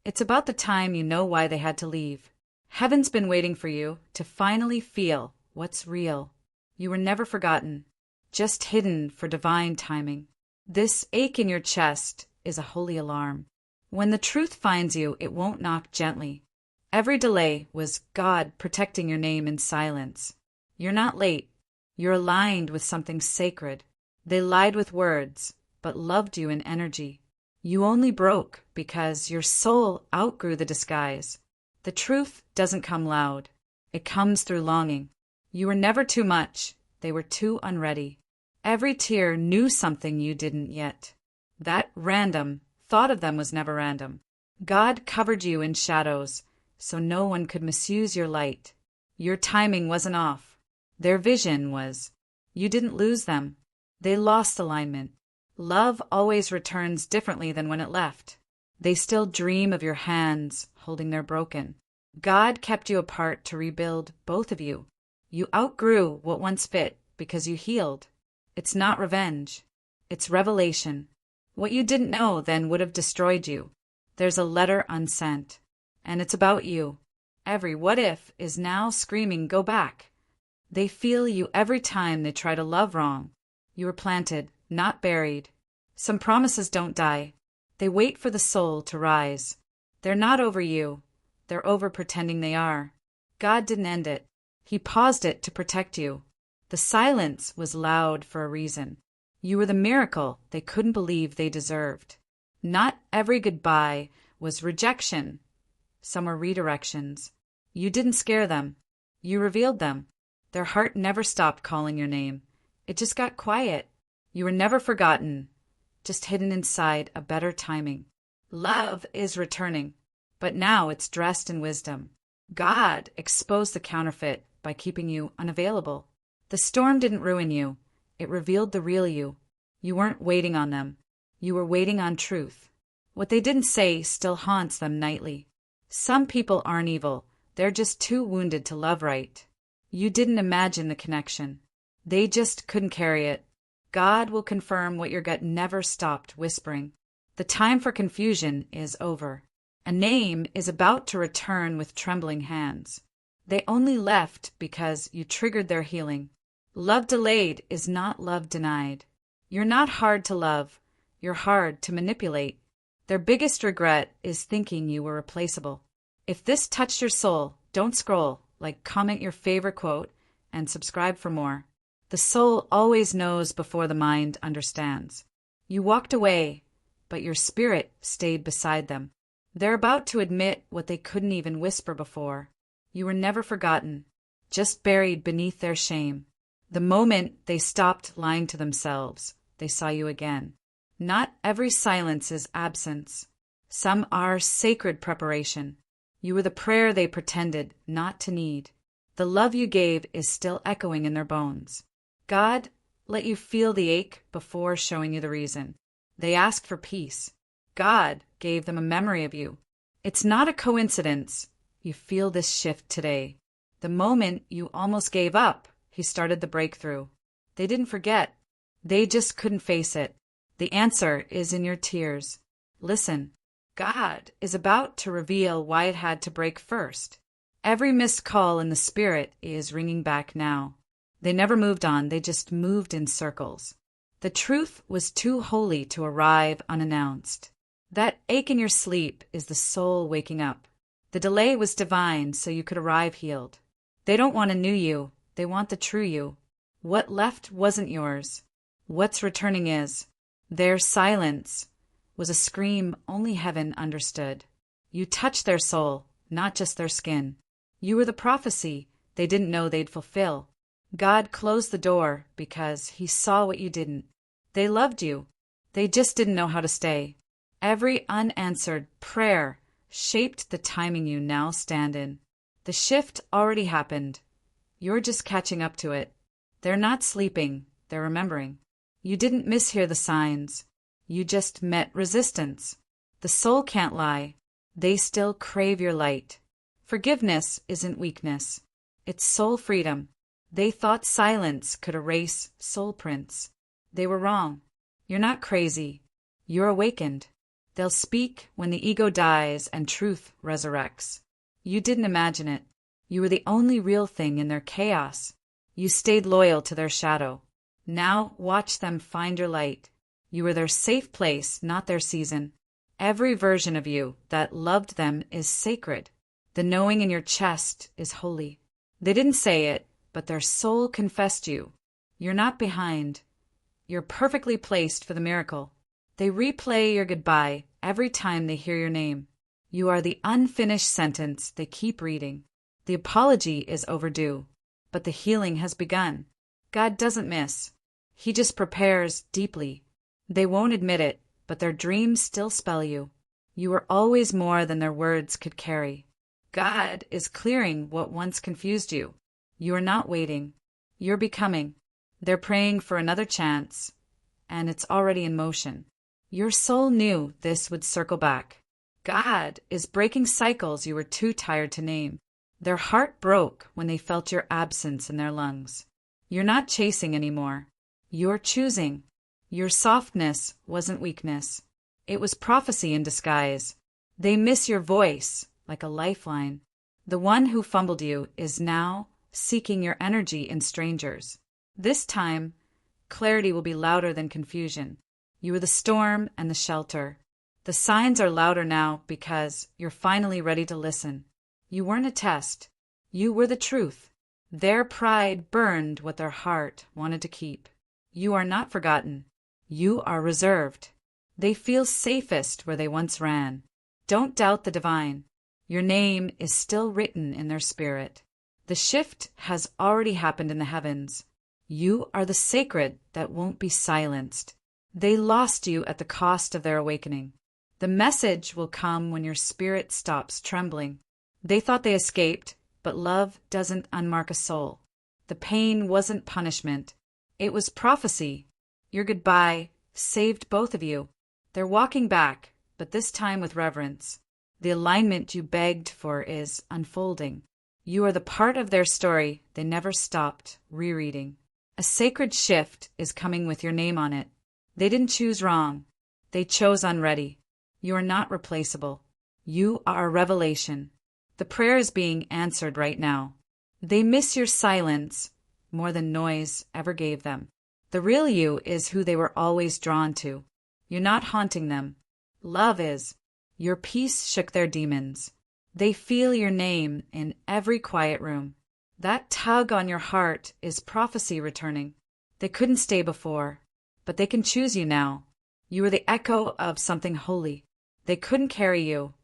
It's about the time you know why they had to leave. Heaven's been waiting for you to finally feel what's real. You were never forgotten, just hidden for divine timing. This ache in your chest is a holy alarm. When the truth finds you, it won't knock gently. Every delay was God protecting your name in silence. You're not late. You're aligned with something sacred. They lied with words, but loved you in energy. You only broke because your soul outgrew the disguise. The truth doesn't come loud. It comes through longing. You were never too much. They were too unready. Every tear knew something you didn't yet. That random thought of them was never random. God covered you in shadows, so no one could misuse your light. Your timing wasn't off. Their vision was. You didn't lose them. They lost alignment. Love always returns differently than when it left. They still dream of your hands holding their broken. God kept you apart to rebuild both of you. You outgrew what once fit because you healed. It's not revenge. It's revelation. What you didn't know then would have destroyed you. There's a letter unsent. And it's about you. Every what if is now screaming, go back. They feel you every time they try to love wrong. You were planted, not buried. Some promises don't die. They wait for the soul to rise. They're not over you. They're over pretending they are. God didn't end it. He paused it to protect you. The silence was loud for a reason. You were the miracle they couldn't believe they deserved. Not every goodbye was rejection. Some were redirections. You didn't scare them. You revealed them. Their heart never stopped calling your name. It just got quiet. You were never forgotten, just hidden inside a better timing. Love is returning, but now it's dressed in wisdom. God exposed the counterfeit by keeping you unavailable. The storm didn't ruin you. It revealed the real you. You weren't waiting on them. You were waiting on truth. What they didn't say still haunts them nightly. Some people aren't evil. They're just too wounded to love right. You didn't imagine the connection. They just couldn't carry it. God will confirm what your gut never stopped whispering. The time for confusion is over. A name is about to return with trembling hands. They only left because you triggered their healing. Love delayed is not love denied. You're not hard to love. You're hard to manipulate. Their biggest regret is thinking you were replaceable. If this touched your soul, don't scroll. Comment your favorite quote, and subscribe for more. The soul always knows before the mind understands. You walked away, but your spirit stayed beside them. They're about to admit what they couldn't even whisper before. You were never forgotten, just buried beneath their shame. The moment they stopped lying to themselves, they saw you again. Not every silence is absence. Some are sacred preparation. You were the prayer they pretended not to need. The love you gave is still echoing in their bones. God let you feel the ache before showing you the reason. They asked for peace. God gave them a memory of you. It's not a coincidence you feel this shift today. The moment you almost gave up, He started the breakthrough. They didn't forget. They just couldn't face it. The answer is in your tears. Listen, God is about to reveal why it had to break first. Every missed call in the spirit is ringing back now. They never moved on, they just moved in circles. The truth was too holy to arrive unannounced. That ache in your sleep is the soul waking up. The delay was divine so you could arrive healed. They don't want a new you, they want the true you. What left wasn't yours. What's returning is. Their silence was a scream only heaven understood. You touched their soul, not just their skin. You were the prophecy they didn't know they'd fulfill. God closed the door because He saw what you didn't. They loved you. They just didn't know how to stay. Every unanswered prayer shaped the timing you now stand in. The shift already happened. You're just catching up to it. They're not sleeping, they're remembering. You didn't mishear the signs. You just met resistance. The soul can't lie. They still crave your light. Forgiveness isn't weakness. It's soul freedom. They thought silence could erase soul prints. They were wrong. You're not crazy. You're awakened. They'll speak when the ego dies and truth resurrects. You didn't imagine it. You were the only real thing in their chaos. You stayed loyal to their shadow. Now watch them find your light. You were their safe place, not their season. Every version of you that loved them is sacred. The knowing in your chest is holy. They didn't say it, but their soul confessed you. You're not behind. You're perfectly placed for the miracle. They replay your goodbye every time they hear your name. You are the unfinished sentence they keep reading. The apology is overdue, but the healing has begun. God doesn't miss. He just prepares deeply. They won't admit it, but their dreams still spell you. You are always more than their words could carry. God is clearing what once confused you. You are not waiting. You're becoming. They're praying for another chance, and it's already in motion. Your soul knew this would circle back. God is breaking cycles you were too tired to name. Their heart broke when they felt your absence in their lungs. You're not chasing anymore. You're choosing. Your softness wasn't weakness. It was prophecy in disguise. They miss your voice like a lifeline. The one who fumbled you is now seeking your energy in strangers. This time, clarity will be louder than confusion. You were the storm and the shelter. The signs are louder now because you're finally ready to listen. You weren't a test. You were the truth. Their pride burned what their heart wanted to keep. You are not forgotten. You are reserved. They feel safest where they once ran. Don't doubt the divine. Your name is still written in their spirit. The shift has already happened in the heavens. You are the sacred that won't be silenced. They lost you at the cost of their awakening. The message will come when your spirit stops trembling. They thought they escaped, but love doesn't unmark a soul. The pain wasn't punishment. It was prophecy. Your goodbye saved both of you. They're walking back, but this time with reverence. The alignment you begged for is unfolding. You are the part of their story they never stopped rereading. A sacred shift is coming with your name on it. They didn't choose wrong. They chose unready. You are not replaceable. You are a revelation. The prayer is being answered right now. They miss your silence more than noise ever gave them. The real you is who they were always drawn to. You're not haunting them. Love is. Your peace shook their demons. They feel your name in every quiet room. That tug on your heart is prophecy returning. They couldn't stay before, but they can choose you now. You are the echo of something holy. They couldn't carry you,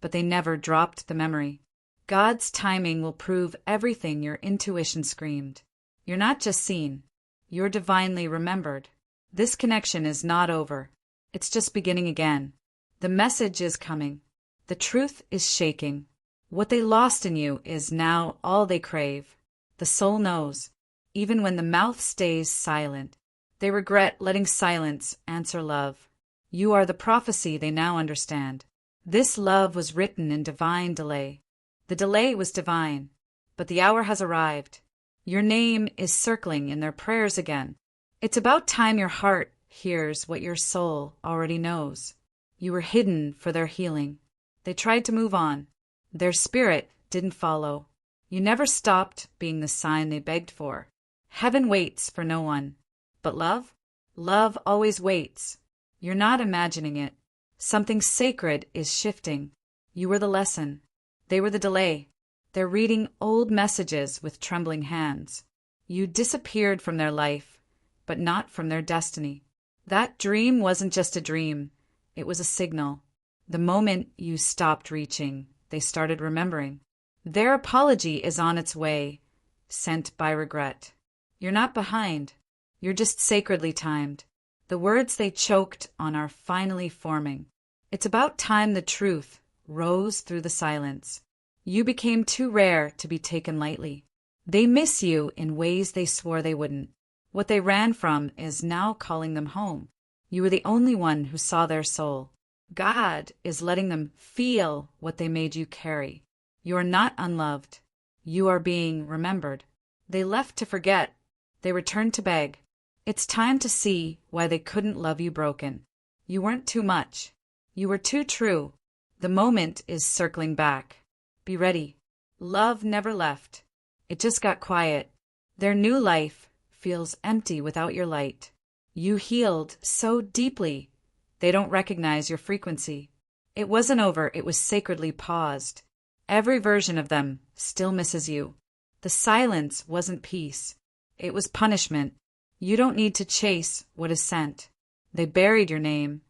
but they never dropped the memory. God's timing will prove everything your intuition screamed. You're not just seen. You're divinely remembered. This connection is not over. It's just beginning again. The message is coming. The truth is shaking. What they lost in you is now all they crave. The soul knows, even when the mouth stays silent. They regret letting silence answer love. You are the prophecy they now understand. This love was written in divine delay. The delay was divine, but the hour has arrived. Your name is circling in their prayers again. It's about time your heart hears what your soul already knows. You were hidden for their healing. They tried to move on. Their spirit didn't follow. You never stopped being the sign they begged for. Heaven waits for no one. But love? Love always waits. You're not imagining it. Something sacred is shifting. You were the lesson. They were the delay. They're reading old messages with trembling hands. You disappeared from their life, but not from their destiny. That dream wasn't just a dream. It was a signal. The moment you stopped reaching, they started remembering. Their apology is on its way, sent by regret. You're not behind. You're just sacredly timed. The words they choked on are finally forming. It's about time the truth rose through the silence. You became too rare to be taken lightly. They miss you in ways they swore they wouldn't. What they ran from is now calling them home. You were the only one who saw their soul. God is letting them feel what they made you carry. You are not unloved. You are being remembered. They left to forget. They returned to beg. It's time to see why they couldn't love you broken. You weren't too much. You were too true. The moment is circling back. Be ready. Love never left. It just got quiet. Their new life feels empty without your light. You healed so deeply, they don't recognize your frequency. It wasn't over, it was sacredly paused. Every version of them still misses you. The silence wasn't peace. It was punishment. You don't need to chase what is sent. They buried your name,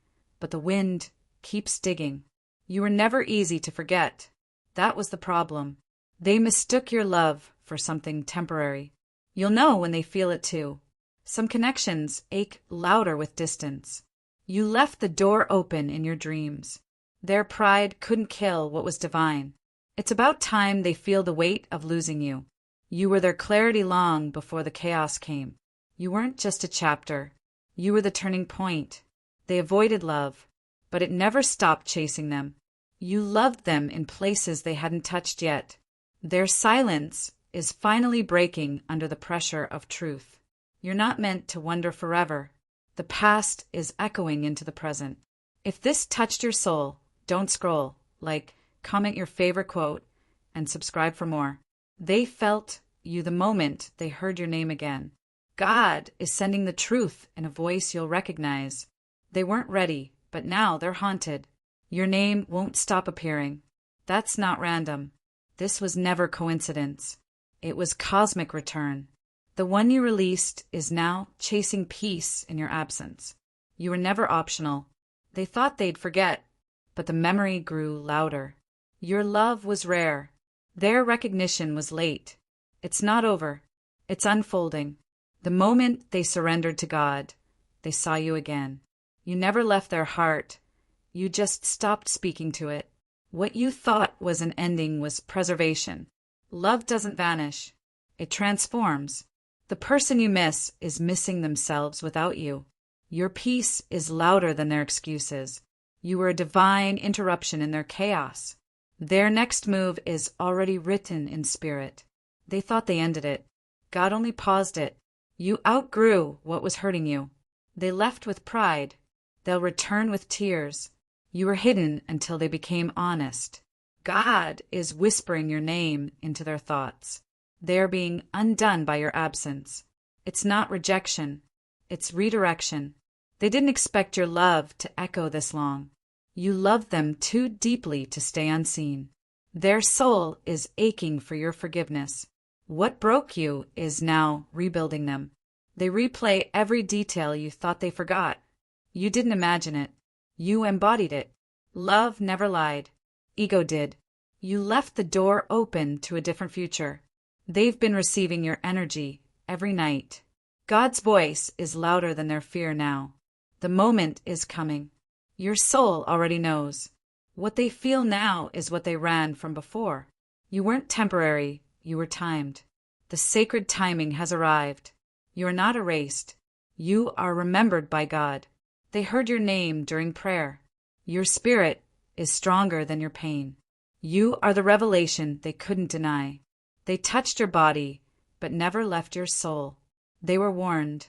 but the wind keeps digging. You were never easy to forget. That was the problem. They mistook your love for something temporary. You'll know when they feel it too. Some connections ache louder with distance. You left the door open in your dreams. Their pride couldn't kill what was divine. It's about time they feel the weight of losing you. You were their clarity long before the chaos came. You weren't just a chapter. You were the turning point. They avoided love, but it never stopped chasing them. You loved them in places they hadn't touched yet. Their silence is finally breaking under the pressure of truth. You're not meant to wonder forever. The past is echoing into the present. If this touched your soul, don't scroll, like, comment your favorite quote, and subscribe for more. They felt you the moment they heard your name again. God is sending the truth in a voice you'll recognize. They weren't ready, but now they're haunted. Your name won't stop appearing. That's not random. This was never coincidence. It was cosmic return. The one you released is now chasing peace in your absence. You were never optional. They thought they'd forget, but the memory grew louder. Your love was rare. Their recognition was late. It's not over. It's unfolding. The moment they surrendered to God, they saw you again. You never left their heart. You just stopped speaking to it. What you thought was an ending was preservation. Love doesn't vanish. It transforms. The person you miss is missing themselves without you. Your peace is louder than their excuses. You were a divine interruption in their chaos. Their next move is already written in spirit. They thought they ended it. God only paused it. You outgrew what was hurting you. They left with pride. They'll return with tears. You were hidden until they became honest. God is whispering your name into their thoughts. They are being undone by your absence. It's not rejection. It's redirection. They didn't expect your love to echo this long. You loved them too deeply to stay unseen. Their soul is aching for your forgiveness. What broke you is now rebuilding them. They replay every detail you thought they forgot. You didn't imagine it. You embodied it. Love never lied. Ego did. You left the door open to a different future. They've been receiving your energy every night. God's voice is louder than their fear now. The moment is coming. Your soul already knows. What they feel now is what they ran from before. You weren't temporary, you were timed. The sacred timing has arrived. You are not erased. You are remembered by God. They heard your name during prayer. Your spirit is stronger than your pain. You are the revelation they couldn't deny. They touched your body, but never left your soul. They were warned.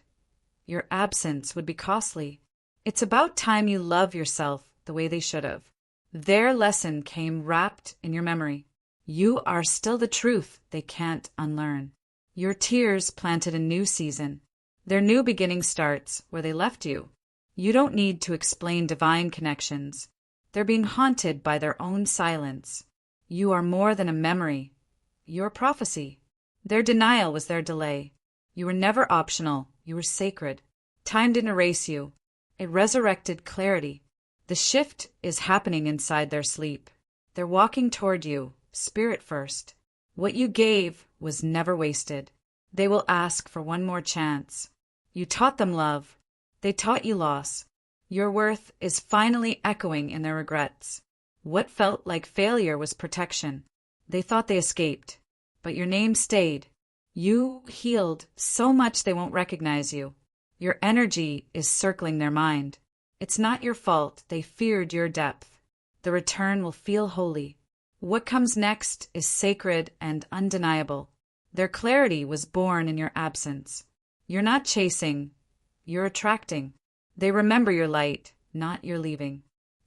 Your absence would be costly. It's about time you love yourself the way they should have. Their lesson came wrapped in your memory. You are still the truth they can't unlearn. Your tears planted a new season. Their new beginning starts where they left you. You don't need to explain divine connections. They're being haunted by their own silence. You are more than a memory. You're a prophecy. Their denial was their delay. You were never optional. You were sacred. Time didn't erase you. It resurrected clarity. The shift is happening inside their sleep. They're walking toward you, spirit first. What you gave was never wasted. They will ask for one more chance. You taught them love. They taught you loss. Your worth is finally echoing in their regrets. What felt like failure was protection. They thought they escaped, but your name stayed. You healed so much they won't recognize you. Your energy is circling their mind. It's not your fault. They feared your depth. The return will feel holy. What comes next is sacred and undeniable. Their clarity was born in your absence. You're not chasing. You're attracting. They remember your light, not your leaving.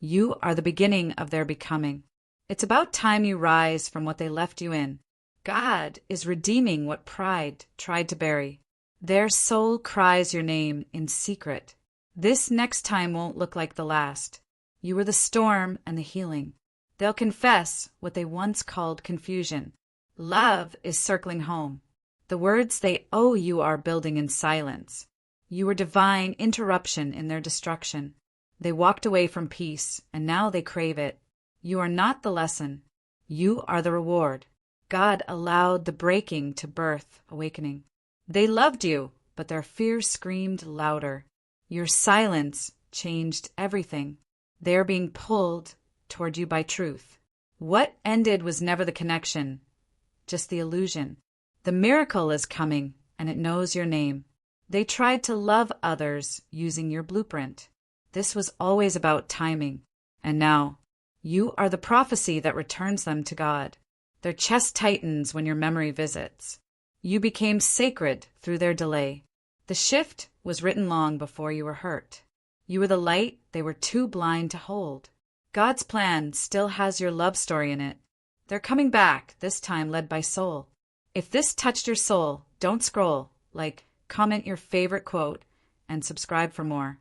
You are the beginning of their becoming. It's about time you rise from what they left you in. God is redeeming what pride tried to bury. Their soul cries your name in secret. This next time won't look like the last. You were the storm and the healing. They'll confess what they once called confusion. Love is circling home. The words they owe you are building in silence. You were divine interruption in their destruction. They walked away from peace, and now they crave it. You are not the lesson. You are the reward. God allowed the breaking to birth awakening. They loved you, but their fear screamed louder. Your silence changed everything. They are being pulled toward you by truth. What ended was never the connection, just the illusion. The miracle is coming, and it knows your name. They tried to love others using your blueprint. This was always about timing. And now, you are the prophecy that returns them to God. Their chest tightens when your memory visits. You became sacred through their delay. The shift was written long before you were hurt. You were the light they were too blind to hold. God's plan still has your love story in it. They're coming back, this time led by soul. If this touched your soul, don't scroll. Comment your favorite quote and subscribe for more.